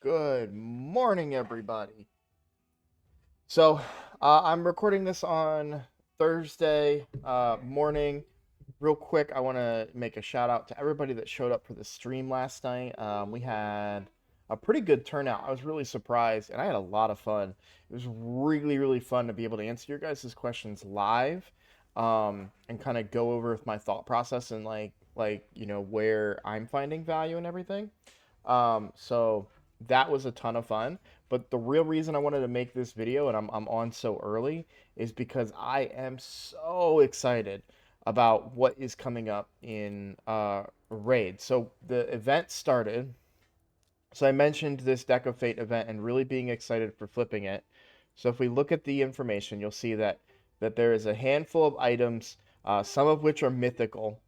Good morning, everybody. So, I'm recording this on Thursday morning. Real quick, I want to make a shout out to everybody that showed up for the stream last night. We had a pretty good turnout. I was really surprised, and I had a lot of fun. It was really, really fun to be able to answer your guys' questions live, and kind of go over with my thought process and where I'm finding value and everything. So that was a ton of fun. But the real reason I wanted to make this video and I'm on so early is because I am so excited about what is coming up in Raid. So the event started. So I mentioned this Deck of Fate event and really being excited for flipping it. So if we look at the information, you'll see that there is a handful of items, some of which are mythical.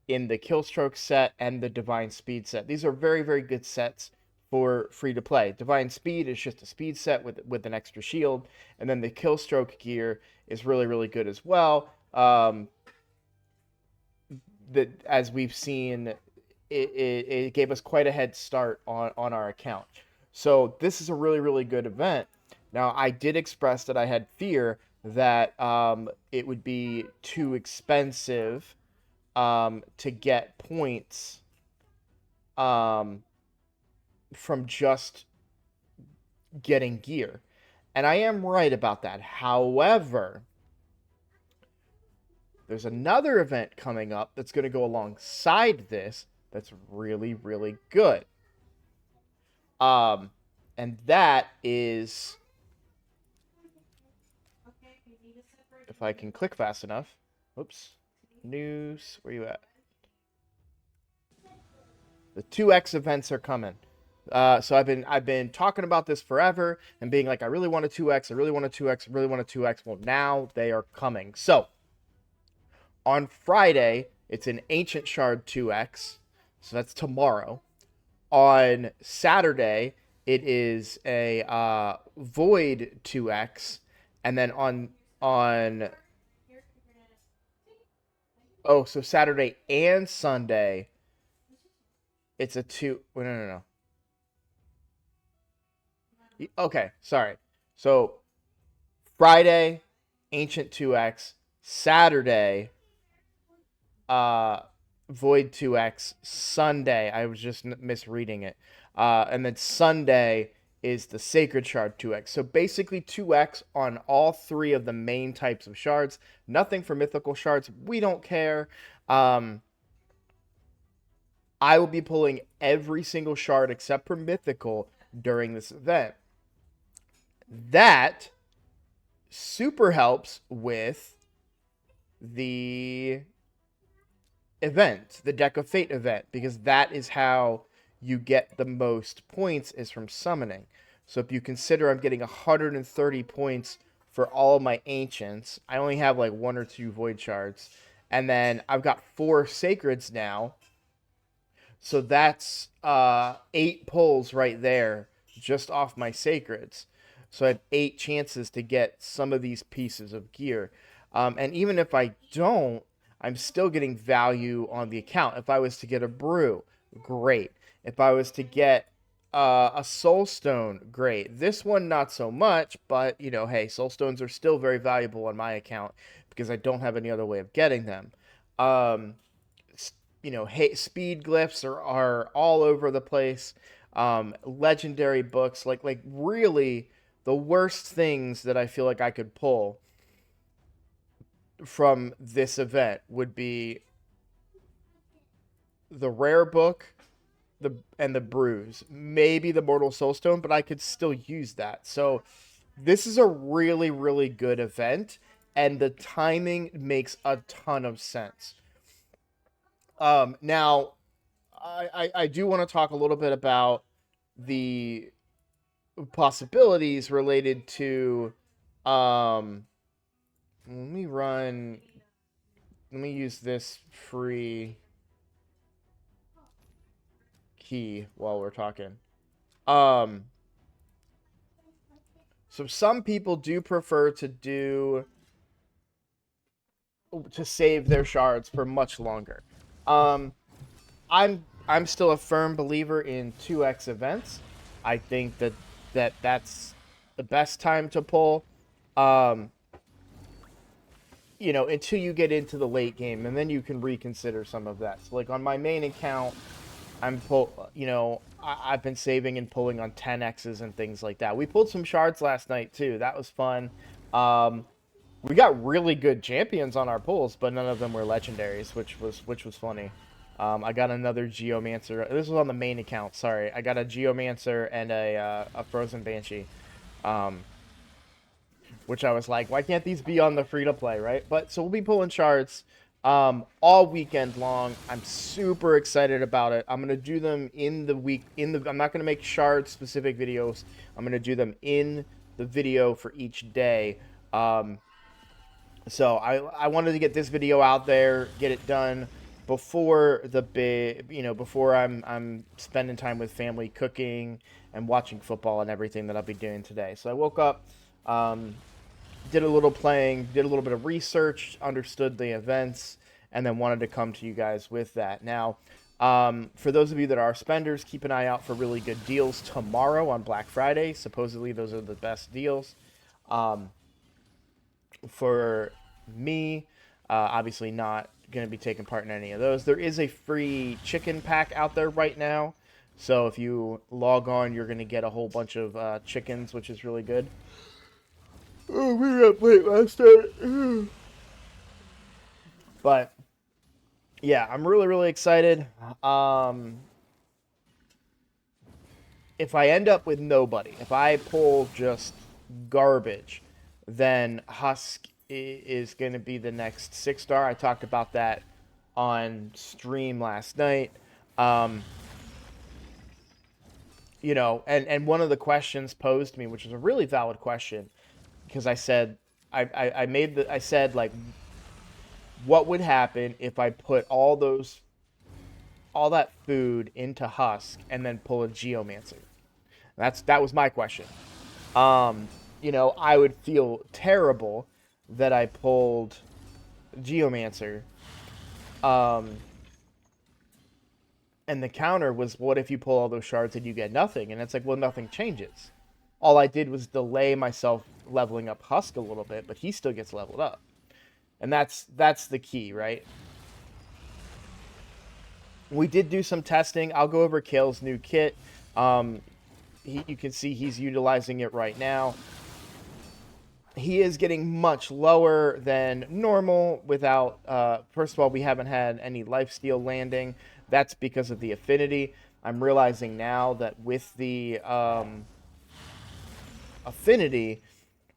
In the Killstroke set and the Divine Speed set. These are very, very good sets for free to play. Divine Speed is just a speed set with an extra shield, and then the Killstroke gear is really, really good as well. That, as we've seen, it gave us quite a head start on our account. So this is a really, really good event. Now, I did express that I had fear that it would be too expensive to get points from just getting gear. And I am right about that. However, there's another event coming up that's going to go alongside this that's really, really good. And that is, if I can click fast enough. Oops. News, where you at? The 2x events are coming. So I've been talking about this forever and being like, I really want a 2x, I really want a 2x, I really want a 2x. Well, now they are coming. So on Friday, it's an Ancient Shard 2x. So that's tomorrow. On Saturday, it is a Void 2x, and then on so Saturday and Sunday, it's a two. Wait, no. Okay, sorry. So Friday, Ancient 2x. Saturday, Void 2x. Sunday, I was just misreading it. And then Sunday is the Sacred Shard 2x. So basically 2x on all three of the main types of shards. Nothing for mythical shards. We don't care. I will be pulling every single shard except for mythical during this event. That super helps with the event, the Deck of Fate event, because that is how you get the most points, is from summoning. So if you consider I'm getting 130 points for all of my ancients, I only have like 1 or 2 void shards, and then I've got 4 sacreds now. So that's 8 pulls right there just off my sacreds. So I have 8 chances to get some of these pieces of gear. And even if I don't, I'm still getting value on the account. If I was to get a brew, great. If I was to get a soul stone, great. This one, not so much, but, you know, hey, soul stones are still very valuable on my account because I don't have any other way of getting them. You know, hey, speed glyphs are all over the place. Legendary books, like really the worst things that I feel like I could pull from this event would be the rare book, the brews, maybe the mortal soulstone, but I could still use that. So this is a really, really good event, and the timing makes a ton of sense. Now I do want to talk a little bit about the possibilities related to let me use this free key while we're talking. So some people do prefer to save their shards for much longer. I'm I'm still a firm believer in 2x events. I think that's the best time to pull. Um, until you get into the late game, and then you can reconsider some of that. So, like on my main account, I've been saving and pulling on 10x's and things like that. We pulled some shards last night too. That was fun. Um, we got really good champions on our pulls, but none of them were legendaries, which was funny. I got another Geomancer. This was on the main account. Sorry, I got a Geomancer and a Frozen Banshee. Um, which I was like, why can't these be on the free to play, right? But so we'll be pulling shards all weekend long. I'm super excited about it. I'm gonna do them in the week. I'm not gonna make shard specific videos. I'm gonna do them in the video for each day. So I wanted to get this video out there, get it done before the big, before I'm spending time with family, cooking and watching football and everything that I'll be doing today. So I woke up. Did a little playing, did a little bit of research, understood the events, and then wanted to come to you guys with that. Now, for those of you that are spenders, keep an eye out for really good deals tomorrow on Black Friday. Supposedly, those are the best deals. For me, obviously not going to be taking part in any of those. There is a free chicken pack out there right now. So if you log on, you're going to get a whole bunch of chickens, which is really good. Oh, we were up late last night. But yeah, I'm really, really excited. If I end up with nobody, if I pull just garbage, then Husk is going to be the next 6-star. I talked about that on stream last night. And one of the questions posed to me, which was a really valid question, because I said, I said, like, what would happen if I put all that food into Husk and then pull a Geomancer? That was my question. I would feel terrible that I pulled Geomancer. And the counter was, what if you pull all those shards and you get nothing? And it's like, well, nothing changes. All I did was delay myself leveling up Husk a little bit, but he still gets leveled up. And that's the key, right? We did do some testing. I'll go over Kale's new kit. You can see he's utilizing it right now. He is getting much lower than normal without, first of all, we haven't had any lifesteal landing. That's because of the affinity. I'm realizing now that with the affinity,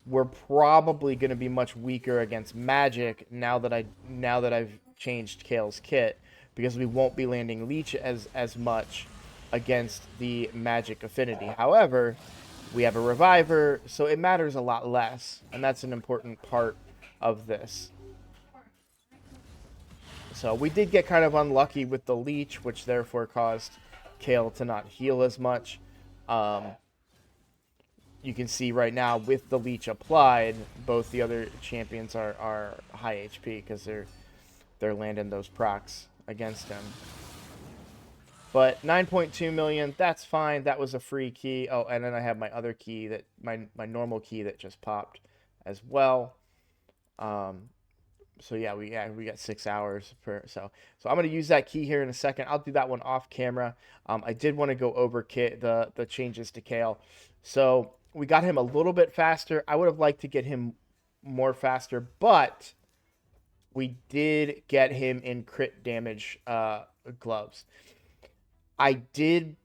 we're probably going to be much weaker against magic now that I've changed Kale's kit, because we won't be landing leech as much against the magic affinity. However, we have a reviver, so it matters a lot less, and that's an important part of this. So we did get kind of unlucky with the leech, which therefore caused Kale to not heal as much. You can see right now with the leech applied, both the other champions are high HP because they're landing those procs against him. But 9.2 million, that's fine. That was a free key. Oh, and then I have my other key, that my normal key that just popped as well. So yeah, we got 6 hours per. So I'm gonna use that key here in a second. I'll do that one off camera. I did want to go over the changes to Kale. So we got him a little bit faster. I would have liked to get him more faster, but we did get him in crit damage gloves. I did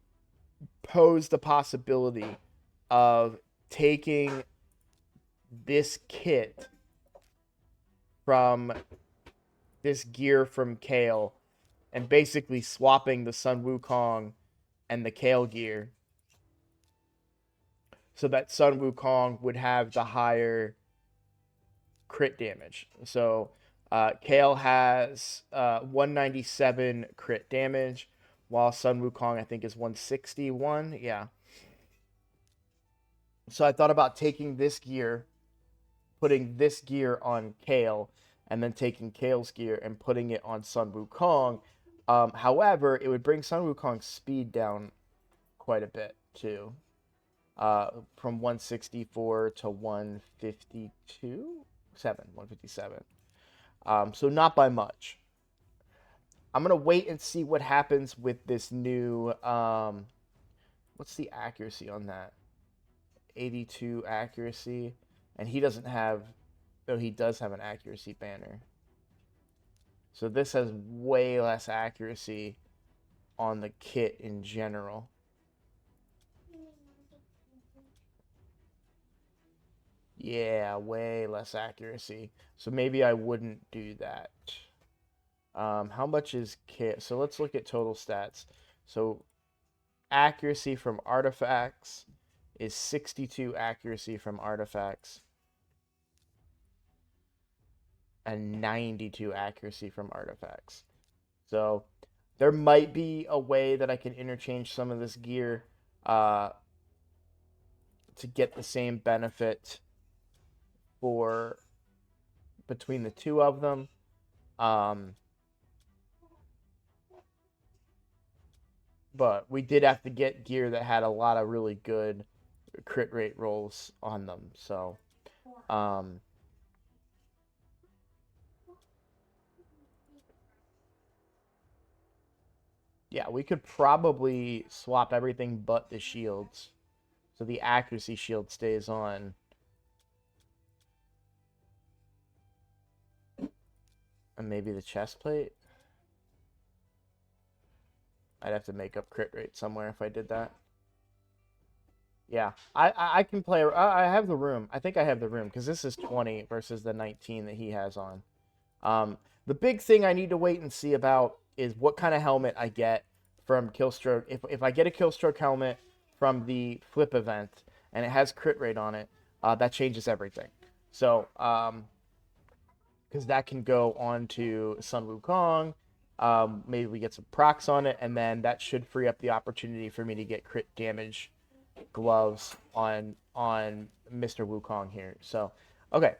pose the possibility of taking this kit from this gear from Kale and basically swapping the Sun Wukong and the Kale gear so that Sun Wukong would have the higher crit damage. So Kale has 197 crit damage, while Sun Wukong, I think, is 161. Yeah. So I thought about taking this gear, putting this gear on Kale, and then taking Kale's gear and putting it on Sun Wukong. However, it would bring Sun Wukong's speed down quite a bit too, from 164 to 152, 157. So not by much. I'm gonna wait and see what happens with this new. What's the accuracy on that? 82 accuracy, and he doesn't have. Though he does have an accuracy banner. So this has way less accuracy on the kit in general. Yeah, way less accuracy. So maybe I wouldn't do that. How much is kit? So let's look at total stats. So accuracy from artifacts is 62 accuracy from artifacts and 92 accuracy from artifacts. So there might be a way that I can interchange some of this gear to get the same benefit for between the two of them. But we did have to get gear that had a lot of really good crit rate rolls on them. So, yeah, we could probably swap everything but the shields. So the accuracy shield stays on. And maybe the chest plate. I'd have to make up crit rate somewhere if I did that. Yeah, I can play. I have the room. I think I have the room because this is 20 versus the 19 that he has on. The big thing I need to wait and see about is what kind of helmet I get from Killstroke. If I get a Killstroke helmet from the flip event and it has crit rate on it, that changes everything. So, because that can go on to Sun Wukong. Maybe we get some procs on it, and then that should free up the opportunity for me to get crit damage gloves on Mr. Wukong here. So, okay.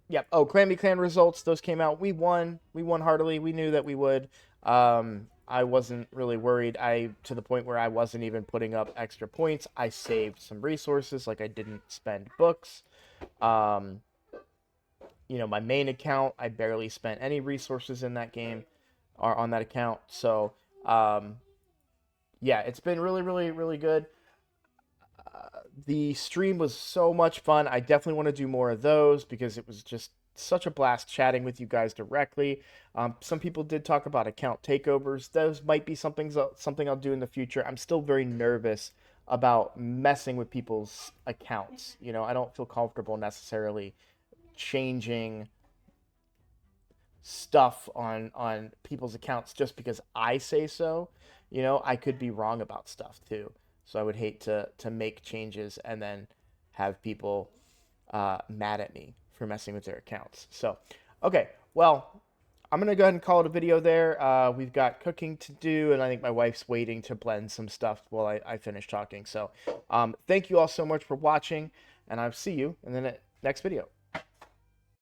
Yep. Oh, Clan Clan results. Those came out. We won. We won heartily. We knew that we would. I wasn't really worried. To the point where I wasn't even putting up extra points. I saved some resources, like I didn't spend books. My main account, I barely spent any resources in that game or on that account. So, yeah, it's been really, really, really good. The stream was so much fun. I definitely want to do more of those because it was just such a blast chatting with you guys directly. Some people did talk about account takeovers. Those might be something I'll do in the future. I'm still very nervous about messing with people's accounts. I don't feel comfortable necessarily changing stuff on people's accounts just because I say so. I could be wrong about stuff too. So I would hate to make changes and then have people mad at me for messing with their accounts. So, okay, well, I'm going to go ahead and call it a video there. We've got cooking to do, and I think my wife's waiting to blend some stuff while I finish talking. So, thank you all so much for watching, and I'll see you in the next video.